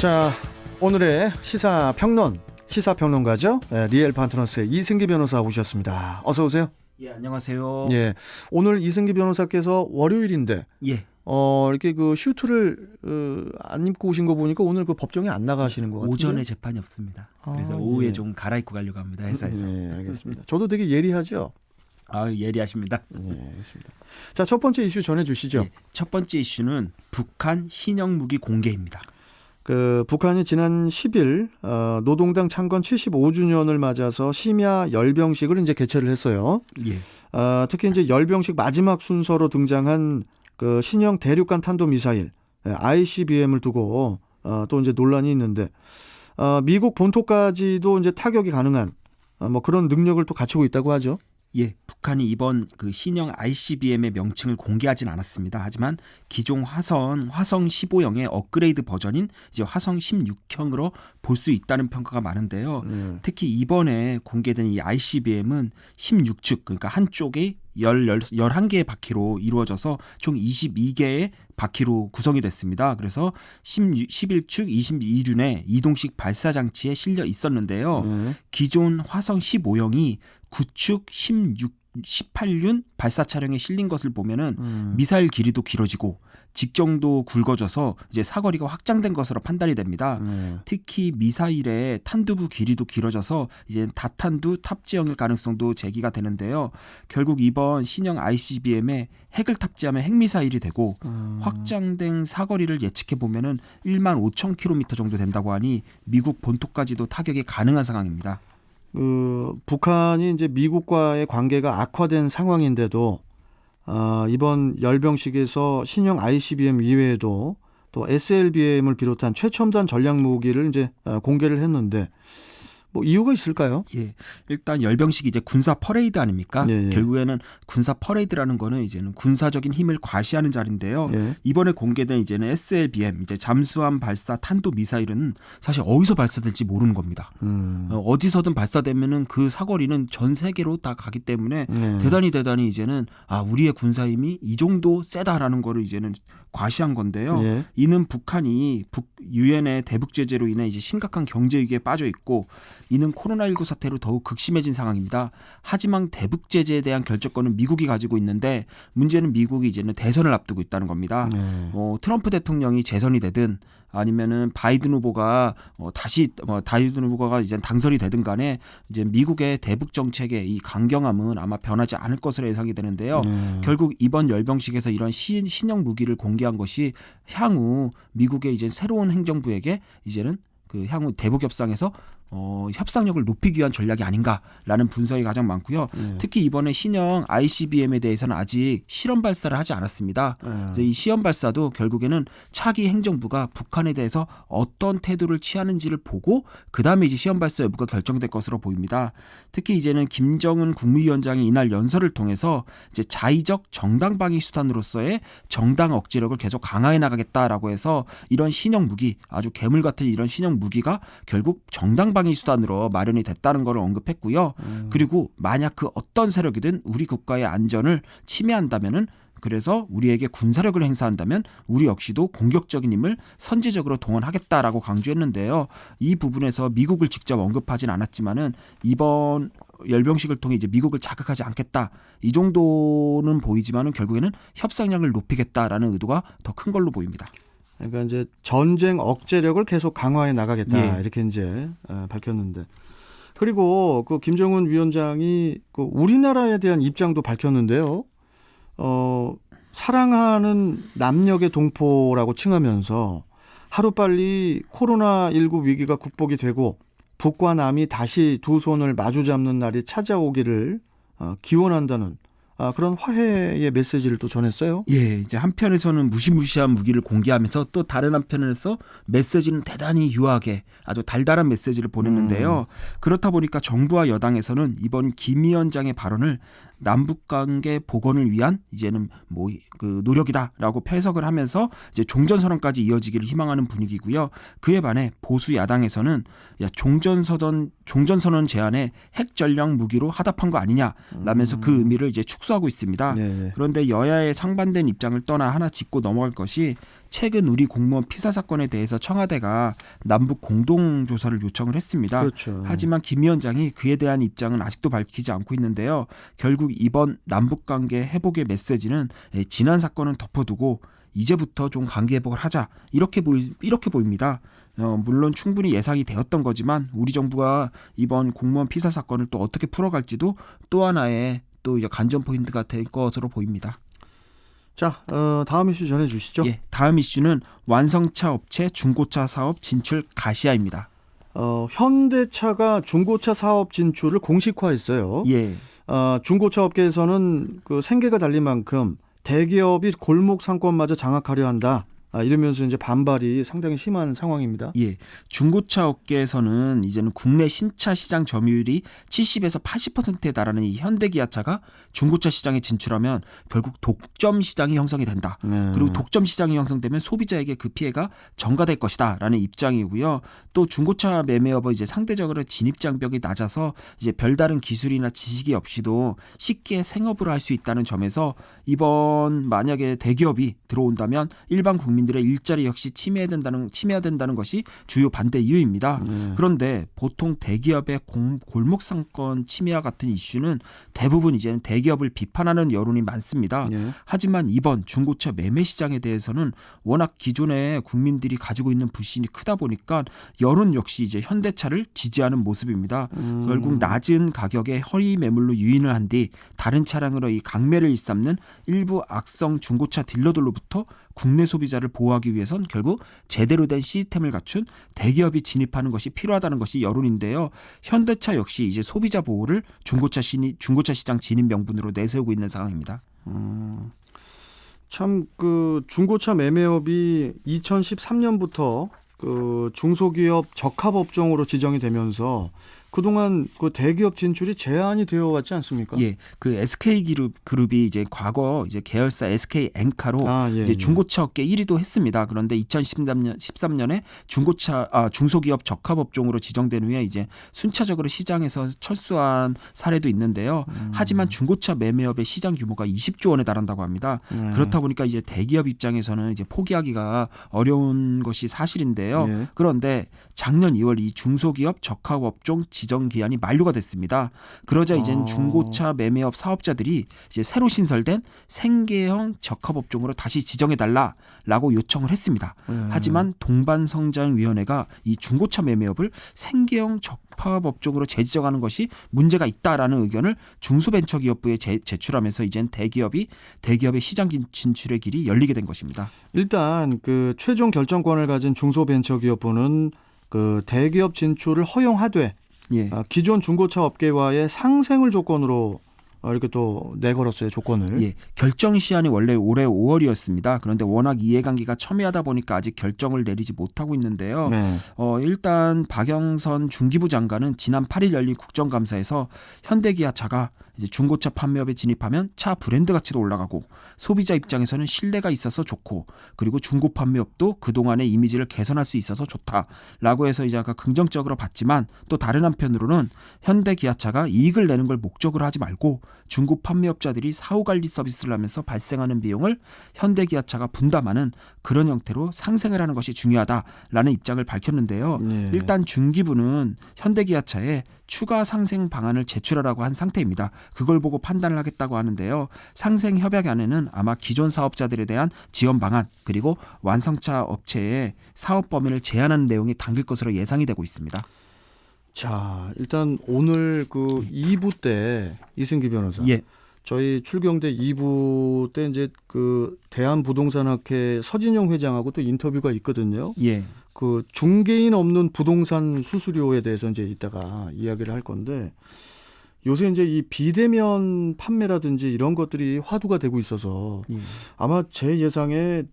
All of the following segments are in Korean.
자, 오늘의 시사평론가죠. 네, 리엘 파트너스의 이승기 변호사 오셨습니다. 어서 오세요. 예, 안녕하세요. 예, 오늘 이승기 변호사께서 월요일인데 예. 이렇게 그 슈트를 안 입고 오신 거 보니까 오늘 그 법정에 안 나가시는 것 같은데. 오전에 재판이 없습니다. 그래서 오후에 좀 갈아입고 가려고 합니다. 회사에서. 네, 알겠습니다. 저도 되게 예리하죠. 아, 예리하십니다. 네, 알겠습니다. 자, 첫 번째 이슈 전해주시죠. 예, 첫 번째 이슈는 북한 신형 무기 공개입니다. 그 북한이 지난 10일 노동당 창건 75주년을 맞아서 심야 열병식을 이제 개최를 했어요. 예. 특히 이제 열병식 마지막 순서로 등장한 그 신형 대륙간 탄도 미사일 ICBM을 두고 또 이제 논란이 있는데 미국 본토까지도 이제 타격이 가능한 뭐 그런 능력을 또 갖추고 있다고 하죠. 예, 북한이 이번 그 신형 ICBM의 명칭을 공개하진 않았습니다. 하지만 기존 화성 15형의 업그레이드 버전인 이제 화성 16형으로 볼 수 있다는 평가가 많은데요. 특히 이번에 공개된 이 ICBM은 16축, 그러니까 한쪽이 11개의 바퀴로 이루어져서 총 22개의 바퀴로 구성이 됐습니다. 그래서 11축 22륜의 이동식 발사 장치에 실려 있었는데요. 기존 화성 15형이 9축 18륜 발사 차량에 실린 것을 보면은 미사일 길이도 길어지고 직정도 굵어져서 이제 사거리가 확장된 것으로 판단이 됩니다. 특히 미사일의 탄두부 길이도 길어져서 이제 다탄두 탑재형일 가능성도 제기가 되는데요. 결국 이번 신형 ICBM에 핵을 탑재하면 핵미사일이 되고 확장된 사거리를 예측해 보면은 1만 5천 킬로미터 정도 된다고 하니 미국 본토까지도 타격이 가능한 상황입니다. 북한이 이제 미국과의 관계가 악화된 상황인데도 이번 열병식에서 신형 ICBM 이외에도 또 SLBM을 비롯한 최첨단 전략 무기를 이제 공개를 했는데 뭐 이유가 있을까요? 예, 일단 열병식이 이제 군사 퍼레이드 아닙니까? 예. 결국에는 군사 퍼레이드라는 거는 이제는 군사적인 힘을 과시하는 자리인데요. 예. 이번에 공개된 이제는 SLBM, 이제 잠수함 발사 탄도 미사일은 사실 어디서 발사될지 모르는 겁니다. 어디서든 발사되면은 그 사거리는 전 세계로 다 가기 때문에 대단히 이제는 우리의 군사 힘이 이 정도 세다라는 거를 이제는 과시한 건데요. 예. 이는 북한이 유엔의 대북 제재로 인해 이제 심각한 경제 위기에 빠져 있고 이는 코로나19 사태로 더욱 극심해진 상황입니다. 하지만 대북 제재에 대한 결정권은 미국이 가지고 있는데 문제는 미국이 이제는 대선을 앞두고 있다는 겁니다. 트럼프 대통령이 재선이 되든 아니면은 바이든 후보가 바이든 후보가 이제 당선이 되든 간에 이제 미국의 대북 정책의 이 강경함은 아마 변하지 않을 것으로 예상이 되는데요. 결국 이번 열병식에서 이런 신형 무기를 공개한 것이 향후 미국의 이제 새로운 행정부에게 이제는 그 향후 대북 협상에서 협상력을 높이기 위한 전략이 아닌가라는 분석이 가장 많고요. 특히 이번에 신형 ICBM에 대해서는 아직 실험 발사를 하지 않았습니다. 이 시험 발사도 결국에는 차기 행정부가 북한에 대해서 어떤 태도를 취하는지를 보고 그다음에 이제 시험 발사 여부가 결정될 것으로 보입니다. 특히 이제는 김정은 국무위원장이 이날 연설을 통해서 이제 자의적 정당 방위 수단으로서의 정당 억제력을 계속 강화해 나가겠다라고 해서 이런 신형 무기, 아주 괴물 같은 이런 신형 무기가 결국 정당 방위 수단으로 마련이 됐다는 것을 언급했고요. 그리고 만약 그 어떤 세력이든 우리 국가의 안전을 침해한다면은 그래서 우리에게 군사력을 행사한다면 우리 역시도 공격적인 힘을 선제적으로 동원하겠다라고 강조했는데요. 이 부분에서 미국을 직접 언급하진 않았지만은 이번 열병식을 통해 이제 미국을 자극하지 않겠다 이 정도는 보이지만은 결국에는 협상력을 높이겠다라는 의도가 더 큰 걸로 보입니다. 그러니까 이제 전쟁 억제력을 계속 강화해 나가겠다 이렇게 이제 밝혔는데 그리고 그 김정은 위원장이 그 우리나라에 대한 입장도 밝혔는데요. 사랑하는 남녘의 동포라고 칭하면서 하루빨리 코로나19 위기가 극복이 되고 북과 남이 다시 두 손을 마주 잡는 날이 찾아오기를 기원한다는 그런 화해의 메시지를 또 전했어요. 예, 이제 한편에서는 무시무시한 무기를 공개하면서 또 다른 한편에서 메시지는 대단히 유하게 아주 달달한 메시지를 보냈는데요. 그렇다 보니까 정부와 여당에서는 이번 김 위원장의 발언을 남북 관계 복원을 위한 이제는 뭐 그 노력이다라고 해석을 하면서 이제 종전선언까지 이어지기를 희망하는 분위기고요. 그에 반해 보수 야당에서는 종전선언 제안에 핵 전략 무기로 하답한 거 아니냐라면서 그 의미를 이제 축소하고 있습니다. 그런데 여야의 상반된 입장을 떠나 하나 짚고 넘어갈 것이 최근 우리 공무원 피사 사건에 대해서 청와대가 남북 공동 조사를 요청을 했습니다. 그렇죠. 하지만 김 위원장이 그에 대한 입장은 아직도 밝히지 않고 있는데요. 결국 이번 남북 관계 회복의 메시지는 지난 사건은 덮어두고 이제부터 좀 관계 회복을 하자 이렇게 보입니다. 물론 충분히 예상이 되었던 거지만 우리 정부가 이번 공무원 피사 사건을 또 어떻게 풀어갈지도 또 하나의 또 이제 관전 포인트가 될 것으로 보입니다. 자, 다음 이슈 전해주시죠. 예, 다음 이슈는 완성차 업체 중고차 사업 진출 가시화입니다. 현대차가 중고차 사업 진출을 공식화했어요. 예, 중고차 업계에서는 그 생계가 달린 만큼 대기업이 골목 상권마저 장악하려 한다. 이러면서 이제 반발이 상당히 심한 상황입니다. 예, 중고차 업계에서는 이제는 국내 신차 시장 점유율이 70에서 80%에 달하는 이 현대기아차가 중고차 시장에 진출하면 결국 독점 시장이 형성이 된다. 그리고 독점 시장이 형성되면 소비자에게 그 피해가 전가될 것이다라는 입장이고요. 또 중고차 매매업은 이제 상대적으로 진입 장벽이 낮아서 이제 별다른 기술이나 지식이 없이도 쉽게 생업을 할 수 있다는 점에서 이번 만약에 대기업이 들어온다면 일반 국민들의 일자리 역시 침해된다는 것이 주요 반대 이유입니다. 그런데 보통 대기업의 골목 상권 침해와 같은 이슈는 대부분 이제는 대기업을 비판하는 여론이 많습니다. 하지만 이번 중고차 매매 시장에 대해서는 워낙 기존에 국민들이 가지고 있는 불신이 크다 보니까 여론 역시 이제 현대차를 지지하는 모습입니다. 결국 낮은 가격에 허위 매물로 유인을 한 뒤 다른 차량으로 이 강매를 일삼는 일부 악성 중고차 딜러들로부터 국내 소비자를 보호하기 위해선 결국 제대로 된 시스템을 갖춘 대기업이 진입하는 것이 필요하다는 것이 여론인데요. 현대차 역시 이제 소비자 보호를 중고차 시장 진입 명분으로 내세우고 있는 상황입니다. 참 그 중고차 매매업이 2013년부터 그 중소기업 적합업종으로 지정이 되면서 그동안 그 대기업 진출이 제한이 되어 왔지 않습니까? 예, 그 SK 그룹이 이제 과거 이제 계열사 SK 엔카로 이제 중고차 업계 1위도 했습니다. 그런데 2013년에 중소기업 적합업종으로 지정된 후에 이제 순차적으로 시장에서 철수한 사례도 있는데요. 하지만 중고차 매매업의 시장 규모가 20조 원에 달한다고 합니다. 그렇다 보니까 이제 대기업 입장에서는 이제 포기하기가 어려운 것이 사실인데요. 그런데 작년 2월 이 중소기업 적합업종 지정 기한이 만료가 됐습니다. 그러자 이제는 중고차 매매업 사업자들이 이제 새로 신설된 생계형 적합업종으로 다시 지정해달라라고 요청을 했습니다. 하지만 동반성장위원회가 이 중고차 매매업을 생계형 적합업종으로 재지정하는 것이 문제가 있다라는 의견을 중소벤처기업부에 제출하면서 이젠 대기업의 시장 진출의 길이 열리게 된 것입니다. 일단 그 최종 결정권을 가진 중소벤처기업부는 그 대기업 진출을 허용하되 기존 중고차 업계와의 상생을 조건으로 이렇게 또 내걸었어요, 조건을. 예, 결정 시한이 원래 올해 5월이었습니다. 그런데 워낙 이해관계가 첨예하다 보니까 아직 결정을 내리지 못하고 있는데요. 일단 박영선 중기부 장관은 지난 8일 열린 국정감사에서 현대기아차가 이제 중고차 판매업에 진입하면 차 브랜드 가치도 올라가고 소비자 입장에서는 신뢰가 있어서 좋고 그리고 중고 판매업도 그동안의 이미지를 개선할 수 있어서 좋다라고 해서 이제 아까 긍정적으로 봤지만 또 다른 한편으로는 현대기아차가 이익을 내는 걸 목적으로 하지 말고 중고 판매업자들이 사후관리 서비스를 하면서 발생하는 비용을 현대기아차가 분담하는 그런 형태로 상생을 하는 것이 중요하다라는 입장을 밝혔는데요. 일단 중기부는 현대기아차에 추가 상생 방안을 제출하라고 한 상태입니다. 그걸 보고 판단을 하겠다고 하는데요. 상생 협약안에는 아마 기존 사업자들에 대한 지원 방안 그리고 완성차 업체의 사업 범위를 제한하는 내용이 담길 것으로 예상이 되고 있습니다. 자, 일단 오늘 그 2부 때 이승기 변호사, 저희 출경대 2부 때 이제 그 대한부동산학회 서진영 회장하고 또 인터뷰가 있거든요. 그 중개인 없는 부동산 수수료에 대해서 이제 이따가 이야기를 할 건데 요새 이제 이 비대면 판매라든지 이런 것들이 화두가 되고 있어서 아마 제 예상에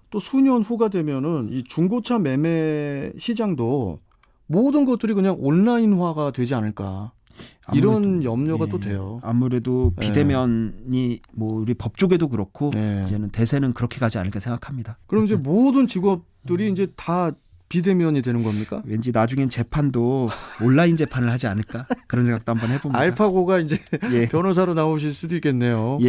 또 수년 후가 되면은 이 중고차 매매 시장도 모든 것들이 그냥 온라인화가 되지 않을까. 이런 염려가 또 돼요. 아무래도 비대면이 뭐 우리 법조계도 그렇고 이제는 대세는 그렇게 가지 않을까 생각합니다. 그럼 이제 모든 직업들이 이제 다 비대면이 되는 겁니까? 왠지 나중엔 재판도 온라인 재판을 하지 않을까 그런 생각도 한번 해봅니다. 알파고가 이제 변호사로 나오실 수도 있겠네요.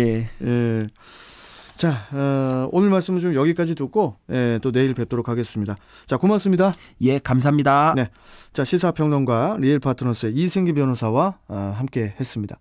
자, 오늘 말씀은 좀 여기까지 듣고 또 내일 뵙도록 하겠습니다. 자, 고맙습니다. 예, 감사합니다. 네. 자, 시사평론가 리얼파트너스의 이승기 변호사와 함께 했습니다.